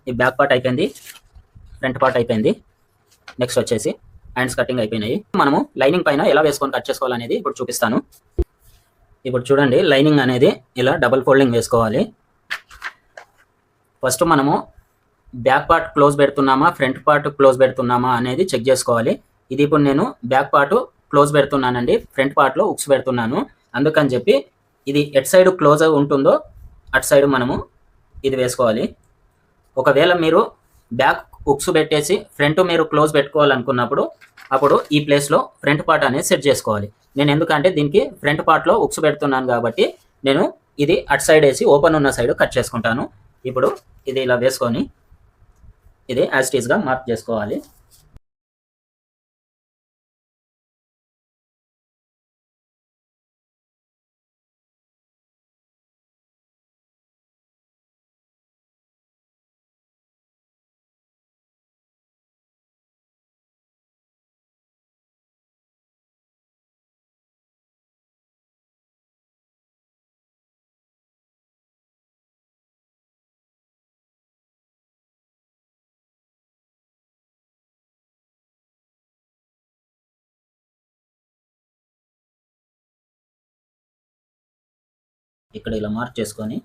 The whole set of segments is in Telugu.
ఈ బ్యాక్ పార్ట్ అయిపోయింది, ఫ్రంట్ పార్ట్ అయిపోయింది. నెక్స్ట్ వచ్చేసి హ్యాండ్స్ కటింగ్ అయిపోయినాయి. మనము లైనింగ్ పైన ఎలా వేసుకొని కట్ చేసుకోవాలనేది ఇప్పుడు చూపిస్తాను. ఇప్పుడు చూడండి, లైనింగ్ అనేది ఇలా డబుల్ ఫోల్డింగ్ వేసుకోవాలి. ఫస్ట్ మనము బ్యాక్ పార్ట్ క్లోజ్ పెడుతున్నామా, ఫ్రంట్ పార్ట్ క్లోజ్ పెడుతున్నామా అనేది చెక్ చేసుకోవాలి. ఇది ఇప్పుడు నేను బ్యాక్ పార్ట్ క్లోజ్ పెడుతున్నానండి, ఫ్రంట్ పార్ట్లో ఉక్స్ పెడుతున్నాను. అందుకని చెప్పి ఇది ఎట్ సైడ్ క్లోజ్ ఉంటుందో అటు సైడ్ మనము ఇది వేసుకోవాలి. ఒకవేళ మీరు బ్యాక్ ఉక్స్ పెట్టేసి ఫ్రంట్ మీరు క్లోజ్ పెట్టుకోవాలనుకున్నప్పుడు అప్పుడు ఈ ప్లేస్లో ఫ్రంట్ పార్ట్ అనేది సెట్ చేసుకోవాలి. నేను ఎందుకంటే దీనికి ఫ్రంట్ పార్ట్లో ఉక్స్ పెడుతున్నాను కాబట్టి నేను ఇది అటు సైడ్ వేసి ఓపెన్ ఉన్న సైడ్ కట్ చేసుకుంటాను. ఇప్పుడు ఇది ఇలా వేసుకొని ఇది యాజ్ ఇట్ ఈస్గా మార్క్ చేసుకోవాలి. ఇక్కడ ఇలా మార్క్ చేసుకొని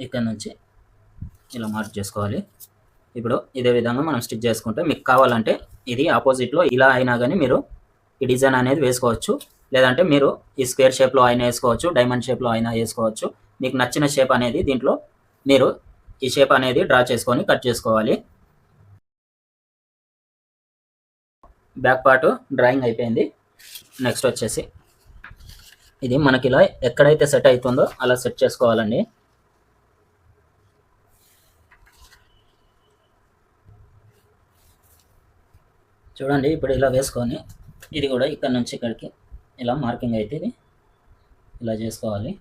ఇక్కడ నుంచి ఇలా మార్క్ చేసుకోవాలి. ఇప్పుడు ఇదే విధంగా మనం స్టిచ్ చేసుకుంటే మీకు కావాలంటే ఇది ఆపోజిట్లో ఇలా అయినా కానీ మీరు ఈ డిజైన్ అనేది వేసుకోవచ్చు. లేదంటే మీరు ఈ స్క్వేర్ షేప్లో అయినా వేసుకోవచ్చు, డైమండ్ షేప్లో అయినా వేసుకోవచ్చు. మీకు నచ్చిన షేప్ అనేది దీంట్లో మీరు ఈ షేప్ అనేది డ్రా చేసుకొని కట్ చేసుకోవాలి. బ్యాక్ పార్ట్ డ్రాయింగ్ అయిపోయింది. నెక్స్ట్ వచ్చేసి ఇది మనకి ఇలా ఎక్కడైతే సెట్ అవుతుందో అలా సెట్ చేసుకోవాలండి. చూడండి, ఇప్పుడు ఇలా వేసుకొని ఇది కూడా ఇక్కడ నుంచి ఇక్కడికి ఇలా మార్కింగ్ అయితే ఇలా చేసుకోవాలి.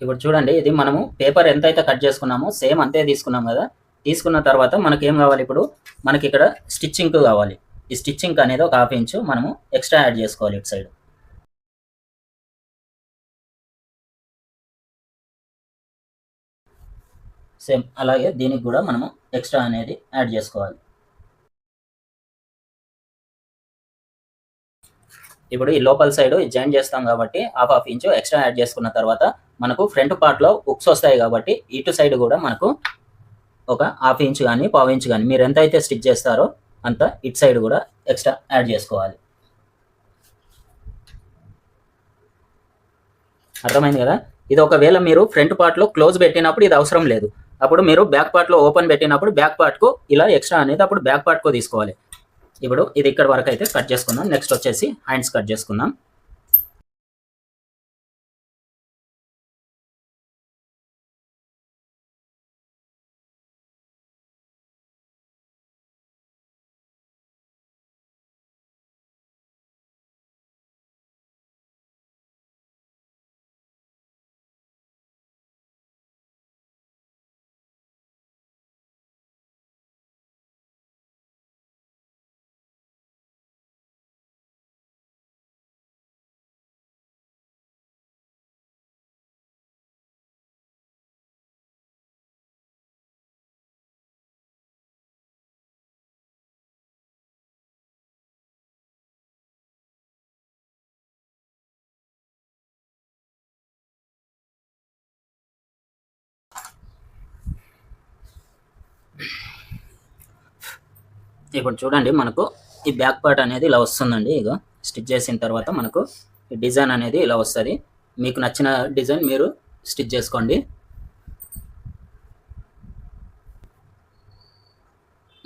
ఇప్పుడు చూడండి, ఇది మనము పేపర్ ఎంతైతే కట్ చేసుకున్నామో సేమ్ అంతే తీసుకున్నాం కదా. తీసుకున్న తర్వాత మనకి ఏం కావాలి, ఇప్పుడు మనకి ఇక్కడ స్టిచ్చింగ్ కావాలి. ఈ స్టిచ్చింగ్ అనేది ఒక 1/2 ఇంచు మనము ఎక్స్ట్రా యాడ్ చేసుకోవాలి ఇటు సైడ్. సేమ్ అలాగే దీనికి కూడా మనము ఎక్స్ట్రా అనేది యాడ్ చేసుకోవాలి. ఇప్పుడు ఈ లోపల సైడ్ జాయిన్ చేస్తాం కాబట్టి 1/2 ఇంచు ఎక్స్ట్రా యాడ్ చేసుకున్న తర్వాత మనకు ఫ్రంట్ పార్ట్లో ఉక్స్ వస్తాయి కాబట్టి ఇటు సైడ్ కూడా మనకు ఒక 1/2 ఇంచు కానీ 1/4 ఇంచు కానీ మీరు ఎంత అయితే స్టిచ్ చేస్తారో అంత ఇటు సైడ్ కూడా ఎక్స్ట్రా యాడ్ చేసుకోవాలి. అర్థమైంది కదా. ఇది ఒకవేళ మీరు ఫ్రంట్ పార్ట్లో క్లోజ్ పెట్టినప్పుడు ఇది అవసరం లేదు. అప్పుడు మీరు బ్యాక్ పార్ట్లో ఓపెన్ పెట్టినప్పుడు బ్యాక్ పార్ట్కు ఇలా ఎక్స్ట్రా అనేది అప్పుడు బ్యాక్ పార్ట్కు తీసుకోవాలి. ఇప్పుడు ఇది ఇక్కడ వరకు అయితే కట్ చేసుకుందాం. నెక్స్ట్ వచ్చేసి హ్యాండ్స్ కట్ చేసుకుందాం. ఇప్పుడు చూడండి, మనకు ఈ బ్యాక్ పార్ట్ అనేది ఇలా వస్తుందండి. ఇగో స్టిచ్ చేసిన తర్వాత మనకు ఈ డిజైన్ అనేది ఇలా వస్తుంది. మీకు నచ్చిన డిజైన్ మీరు స్టిచ్ చేసుకోండి.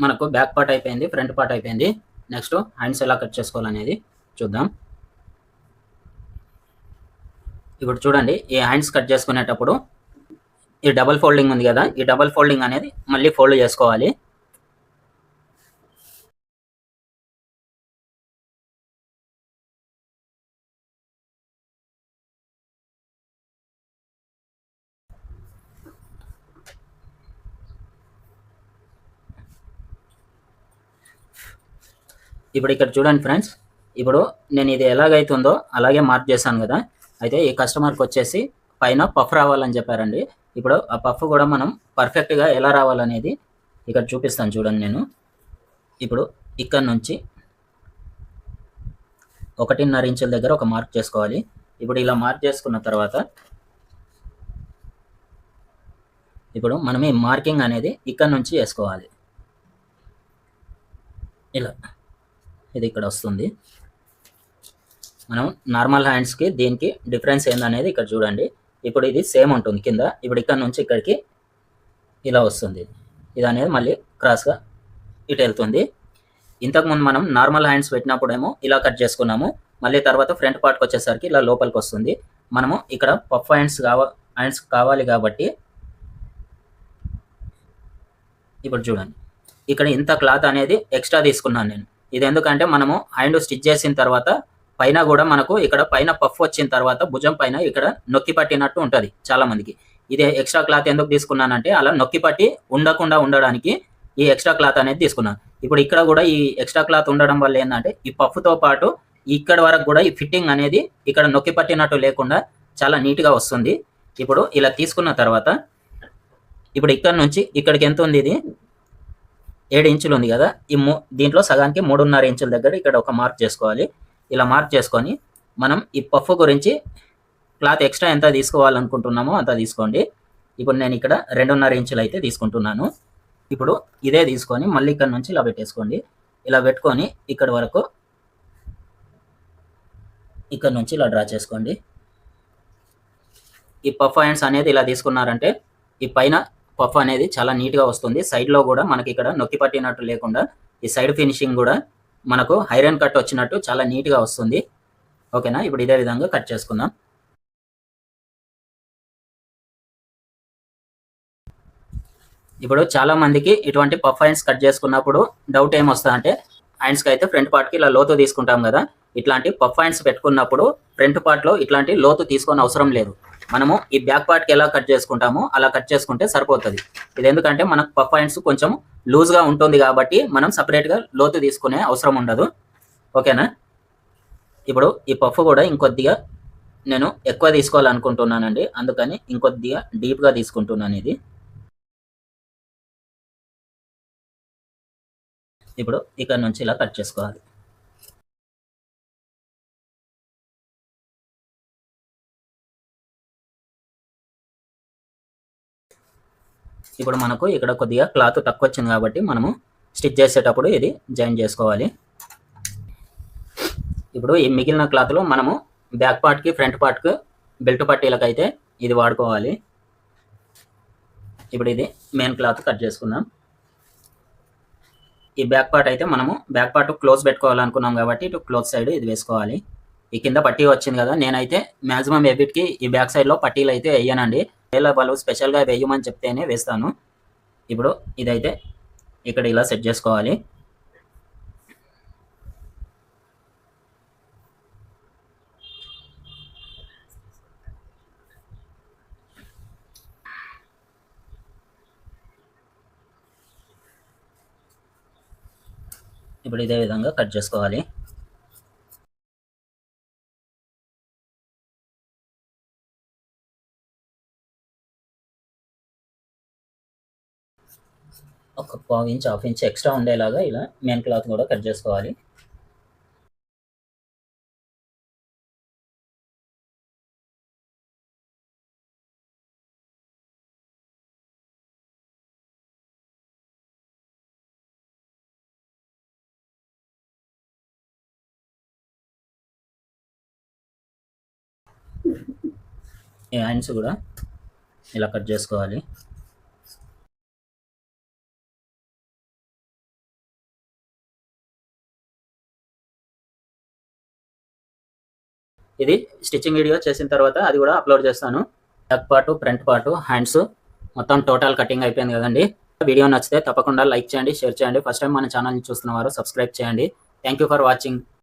మనకు బ్యాక్ పార్ట్ అయిపోయింది, ఫ్రంట్ పార్ట్ అయిపోయింది. నెక్స్ట్ హ్యాండ్స్ ఎలా కట్ చేసుకోవాలనేది చూద్దాం. ఇప్పుడు చూడండి, ఈ హ్యాండ్స్ కట్ చేసుకునేటప్పుడు ఈ డబల్ ఫోల్డింగ్ ఉంది కదా, ఈ డబల్ ఫోల్డింగ్ అనేది మళ్ళీ ఫోల్డ్ చేసుకోవాలి. ఇప్పుడు ఇక్కడ చూడండి ఫ్రెండ్స్, ఇప్పుడు నేను ఇది ఎలాగైతుందో అలాగే మార్క్ చేశాను కదా. అయితే ఈ కస్టమర్కి వచ్చేసి పైన పఫ్ రావాలని చెప్పారండి. ఇప్పుడు ఆ పఫ్ కూడా మనం పర్ఫెక్ట్గా ఎలా రావాలనేది ఇక్కడ చూపిస్తాను చూడండి. నేను ఇప్పుడు ఇక్కడ నుంచి 1.5 ఇంచుల దగ్గర ఒక మార్క్ చేసుకోవాలి. ఇప్పుడు ఇలా మార్క్ చేసుకున్న తర్వాత ఇప్పుడు మనం ఈ మార్కింగ్ అనేది ఇక్కడ నుంచి వేసుకోవాలి. ఇలా ఇది ఇక్కడ వస్తుంది. మనం నార్మల్ హ్యాండ్స్కి దీనికి డిఫరెన్స్ ఏందనేది ఇక్కడ చూడండి. ఇప్పుడు ఇది సేమ్ ఉంటుంది కింద. ఇప్పుడు ఇక్కడ నుంచి ఇక్కడికి ఇలా వస్తుంది. ఇది అనేది మళ్ళీ క్రాస్గా ఇటు వెళ్తుంది. ఇంతకుముందు మనం నార్మల్ హ్యాండ్స్ పెట్టినప్పుడేమో ఇలా కట్ చేసుకున్నాము. మళ్ళీ తర్వాత ఫ్రంట్ పార్ట్కి వచ్చేసరికి ఇలా లోపలికి వస్తుంది. మనము ఇక్కడ పఫ్ హ్యాండ్స్ కావాలి కాబట్టి ఇప్పుడు చూడండి, ఇక్కడ ఇంత క్లాత్ అనేది ఎక్స్ట్రా తీసుకున్నాను నేను. ఇది ఎందుకంటే మనము హ్యాండ్ స్టిచ్ చేసిన తర్వాత పైన కూడా మనకు ఇక్కడ పైన పఫ్ వచ్చిన తర్వాత భుజం పైన ఇక్కడ నొక్కి పట్టినట్టు ఉంటుంది చాలా మందికి. ఇది ఎక్స్ట్రా క్లాత్ ఎందుకు తీసుకున్నానంటే అలా నొక్కి పట్టి ఉండకుండా ఉండడానికి ఈ ఎక్స్ట్రా క్లాత్ అనేది తీసుకున్నాను. ఇప్పుడు ఇక్కడ కూడా ఈ ఎక్స్ట్రా క్లాత్ ఉండడం వల్ల ఏంటంటే ఈ పఫ్తో పాటు ఇక్కడ వరకు కూడా ఈ ఫిట్టింగ్ అనేది ఇక్కడ నొక్కి పట్టినట్టు లేకుండా చాలా నీట్గా వస్తుంది. ఇప్పుడు ఇలా తీసుకున్న తర్వాత ఇప్పుడు ఇక్కడ నుంచి ఇక్కడికి ఎంత ఉంది, ఇది 7 ఇంచులు ఉంది కదా. దీంట్లో సగానికి 3.5 ఇంచుల దగ్గర ఇక్కడ ఒక మార్క్ చేసుకోవాలి. ఇలా మార్క్ చేసుకొని మనం ఈ పఫ్ గురించి క్లాత్ ఎక్స్ట్రా ఎంత తీసుకోవాలనుకుంటున్నామో అంత తీసుకోండి. ఇప్పుడు నేను ఇక్కడ 2.5 ఇంచులు అయితే తీసుకుంటున్నాను. ఇప్పుడు ఇదే తీసుకొని మళ్ళీ ఇక్కడ నుంచి ఇలా పెట్టేసుకోండి. ఇలా పెట్టుకొని ఇక్కడ వరకు ఇక్కడ నుంచి ఇలా డ్రా చేసుకోండి. ఈ పఫ్ హ్యాండ్స్ అనేది ఇలా తీసుకున్నారంటే ఈ పైన పఫ్ అనేది చాలా నీట్గా వస్తుంది. సైడ్లో కూడా మనకి ఇక్కడ నొక్కి పట్టినట్టు లేకుండా ఈ సైడ్ ఫినిషింగ్ కూడా మనకు ఐరన్ కట్ వచ్చినట్టు చాలా నీట్గా వస్తుంది. ఓకేనా, ఇప్పుడు ఇదే విధంగా కట్ చేసుకుందాం. ఇప్పుడు చాలా మందికి ఇటువంటి పఫ్ హ్యాండ్స్ కట్ చేసుకున్నప్పుడు డౌట్ ఏమొస్తుంది అంటే, హ్యాండ్స్కి అయితే ఫ్రంట్ పార్ట్కి ఇలా లోతు తీసుకుంటాం కదా. ఇట్లాంటి పఫ్ హ్యాండ్స్ పెట్టుకున్నప్పుడు ఫ్రంట్ పార్ట్లో ఇట్లాంటి లోతు తీసుకొని అవసరం లేదు. మనము ఈ బ్యాక్ పార్ట్కి ఎలా కట్ చేసుకుంటామో అలా కట్ చేసుకుంటే సరిపోతుంది. ఇది ఎందుకంటే మనకు పఫ్ హ్యాండ్స్ కొంచెం లూజ్గా ఉంటుంది కాబట్టి మనం సపరేట్గా లోతు తీసుకునే అవసరం ఉండదు. ఓకేనా, ఇప్పుడు ఈ పఫ్ కూడా ఇంకొద్దిగా నేను ఎక్కువ తీసుకోవాలనుకుంటున్నానండి. అందుకని ఇంకొద్దిగా డీప్గా తీసుకుంటున్నాను. ఇది ఇప్పుడు ఇక్కడ నుంచి ఇలా కట్ చేసుకోవాలి. ఇప్పుడు మనకు ఇక్కడ కొద్దిగా క్లాత్ తక్కువ వచ్చింది కాబట్టి మనము స్టిచ్ చేసేటప్పుడు ఇది జాయిన్ చేసుకోవాలి. ఇప్పుడు ఈ మిగిలిన క్లాత్లో మనము బ్యాక్ పార్ట్కి ఫ్రంట్ పార్ట్కి బెల్ట్ పట్టీలకైతే ఇది వాడుకోవాలి. ఇప్పుడు ఇది మెయిన్ క్లాత్ కట్ చేసుకుందాం. ఈ బ్యాక్ పార్ట్ అయితే మనము బ్యాక్ పార్ట్ క్లోజ్ పెట్టుకోవాలనుకున్నాం కాబట్టి ఇటు క్లోజ్ సైడ్ ఇది వేసుకోవాలి. ఈ కింద పట్టీ వచ్చింది కదా, నేనైతే మ్యాక్సిమం ఎవిట్కి ఈ బ్యాక్ సైడ్లో పట్టీలు అయితే వేయనండి. వాళ్ళు స్పెషల్గా వేయమని చెప్తేనే వేస్తాను. ఇప్పుడు ఇదైతే ఇక్కడ ఇలా సెట్ చేసుకోవాలి. ఇప్పుడు ఇదే విధంగా కట్ చేసుకోవాలి. ఒక 1/4 ఇంచ్ 1/2 ఇంచ్ ఎక్స్ట్రా ఉండేలాగా ఇలా మెయిన్ క్లాత్ కూడా కట్ చేసుకోవాలి. ఈ హ్యాండ్స్ కూడా ఇలా కట్ చేసుకోవాలి. ఇది స్టిచ్చింగ్ వీడియో చేసిన తర్వాత అది కూడా అప్లోడ్ చేస్తాను. Back part, front part, hands మొత్తం టోటల్ కటింగ్ అయిపోయింది కదండి. వీడియో నచ్చితే తప్పకుండా లైక్ చేయండి, షేర్ చేయండి. ఫస్ట్ టైం మన ఛానల్ని చూస్తున్న వారు సబ్స్క్రైబ్ చేయండి. Thank you for watching.